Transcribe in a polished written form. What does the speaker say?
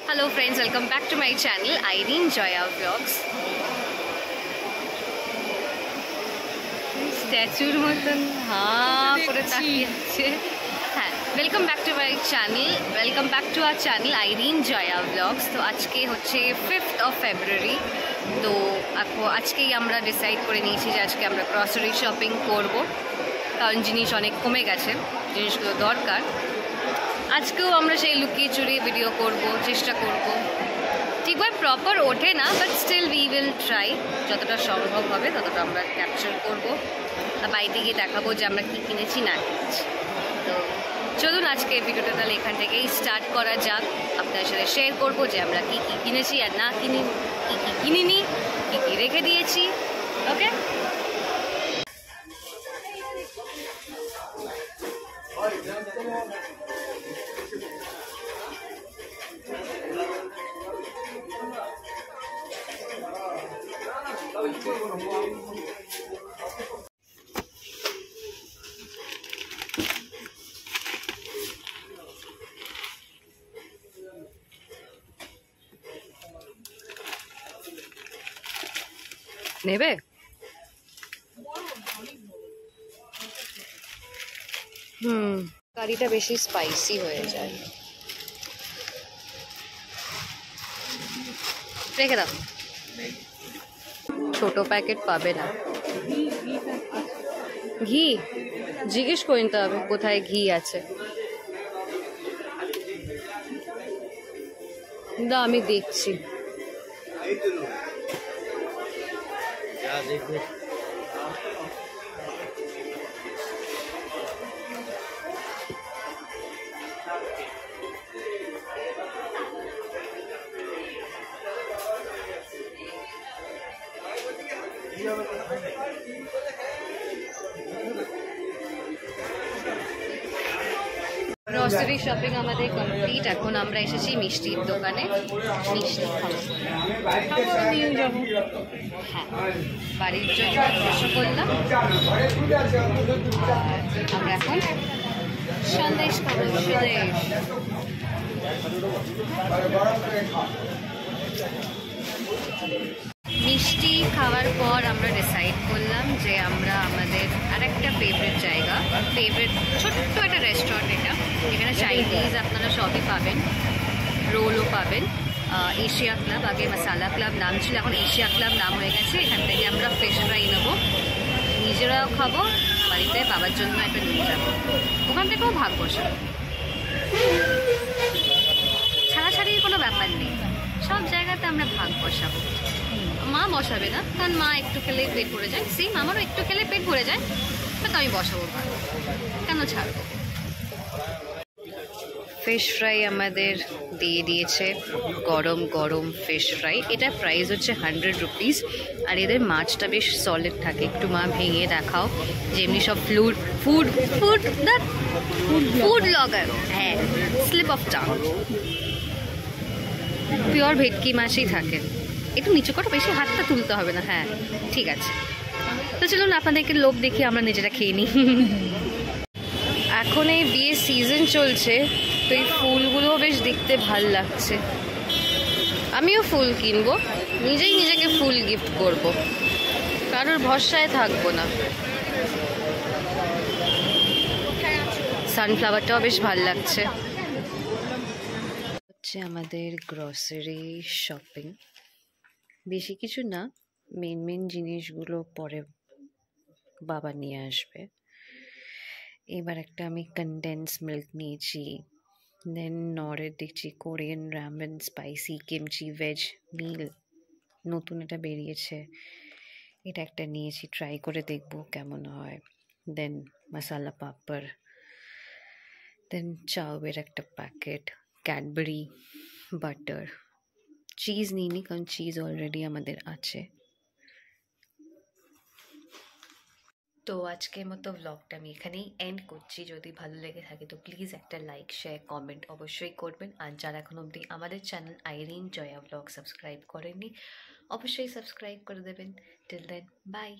Hello friends, welcome back to my channel Irene Joya Vlogs. স্ট্যাচুর মতন করে তাকিয়ে আছে। হ্যাঁ, welcome back to my channel, welcome back to our channel Irene Joya blogs. তো আজকে হচ্ছে 5th of February। তো আজকেই আমরা ডিসাইড করে নিয়েছি যে আজকে আমরা গ্রসারি শপিং করব, কারণ জিনিস অনেক কমে গেছে, জিনিসগুলো দরকার। আজকেও আমরা সেই লুকিয়ে চুরিয়ে ভিডিও করব, চেষ্টা করব। ঠিকভাবে প্রপার ওঠে না, but still we will try, যতটা সম্ভব হবে ততটা আমরা ক্যাপচার করব। আর বাড়িতে গিয়ে দেখাবো যে আমরা কী কিনেছি না কিনেছি। তো চলুন আজকে ভিডিওটা তাহলে এখান থেকেই স্টার্ট করা যাক। আপনাদের সাথে শেয়ার করব যে আমরা কী কী কিনেছি আর না কী কী কিনিনি, কী কী রেখে দিয়েছি। ওকে, নেবে? কারিটা বেশি স্পাইসি হয়ে যায়, রেখে দাও। ছোট প্যাকেট পাবে না। ঘি জিজ্ঞেস করে নিতে হবে কোথায় ঘি আছে। না, আমি দেখছি। গ্রসারি শপিং আমাদের কমপ্লিট। এখন আমরা এসেছি মিষ্টির দোকানে, মিষ্টি খাবো। হ্যাঁ, বাড়ির জন্য রসগোল্লা, আর আমরা এখন সন্দেশ খাবো। মিষ্টি খাওয়ার পর আমরা ডিসাইড করলাম যে আমরা আমাদের আরেকটা ফেভারিট জায়গা, ফেভারিট ছোট্ট একটা রেস্টুরেন্ট, এখানে চাইনিজ আপনারা সবই পাবেন, রোলও পাবেন। এশিয়া ক্লাব, আগে মশালা ক্লাব নাম ছিল, এখন এশিয়া ক্লাব নাম হয়ে গেছে। এখান থেকে আমরা ফিশ ফ্রাই নেবো, নিজেরাও খাবো, বাড়িতে বাবার জন্য একটা নিয়ে যাবো। ওখান থেকেও ভাগ বসাবো, ছাড়াছাড়ির কোনো ব্যাপার নেই, সব জায়গাতে আমরা ভাগ বসাবো। মা বসাবে না, কারণ মা একটু খেলেই পেট ভরে যায়, সেম আমারও একটু খেলে পেট ভরে যায়, তো আমি বসাবো ভাগ, কেন ছাড়বো। ফিশ ফ্রাই আমাদের দিয়ে দিয়েছে, গরম গরম ফিশ ফ্রাই। এটা প্রাইস হচ্ছে 100 রুপিস। আর এদের মাছটা বেশ সলিড থাকে। একটু মা ভেঙে দেখাও, যেমনি সব ফুড ব্লগার, হ্যাঁ, স্লিপ অফ টাং, পিওর ভেটকি মাছই থাকে। একটু নিচু করো, বেশি হাতটা তুলতে হবে না। হ্যাঁ, ঠিক আছে। তো চলুন আপনাদেরকে লোভ দেখি, আমরা নিজেরা খেয়ে নিই। এখন এই বিয়ের সিজন চলছে, তো এই ফুলগুলোও বেশ দেখতে ভাল লাগছে। আমিও ফুল কিনবো, নিজেই নিজেকে ফুল গিফট করব, কারোর ভরসায় থাকবো না। সানফ্লাওয়ারটাও বেশ ভাল লাগছে। হচ্ছে আমাদের গ্রসারি শপিং, বেশি কিছু না, মেন জিনিসগুলো পরে বাবা নিয়ে আসবে। এবার একটা আমি কনডেন্স মিল্ক নিয়েছি, দেন নরের দেখছি Korean ramen spicy kimchi veg meal, নতুন এটা বেরিয়েছে, এটা একটা নিয়েছি, ট্রাই করে দেখবো কেমন হয়। দেন মশালা পাপড়, দেন চাউয়ের একটা প্যাকেট, ক্যাডবেরি, বাটার, চিজ নিইনি কারণ চিজ অলরেডি আমাদের আছে। তো আজকের মতো ব্লগটা আমি এখানেই এন্ড করছি। যদি ভালো লেগে থাকে তো প্লিজ একটা লাইক, শেয়ার, কমেন্ট অবশ্যই করবেন। আর যারা এখন অবধি আমাদের channel Irene Joya blog subscribe করেননি, অবশ্যই সাবস্ক্রাইব করে দেবেন। Till then, by.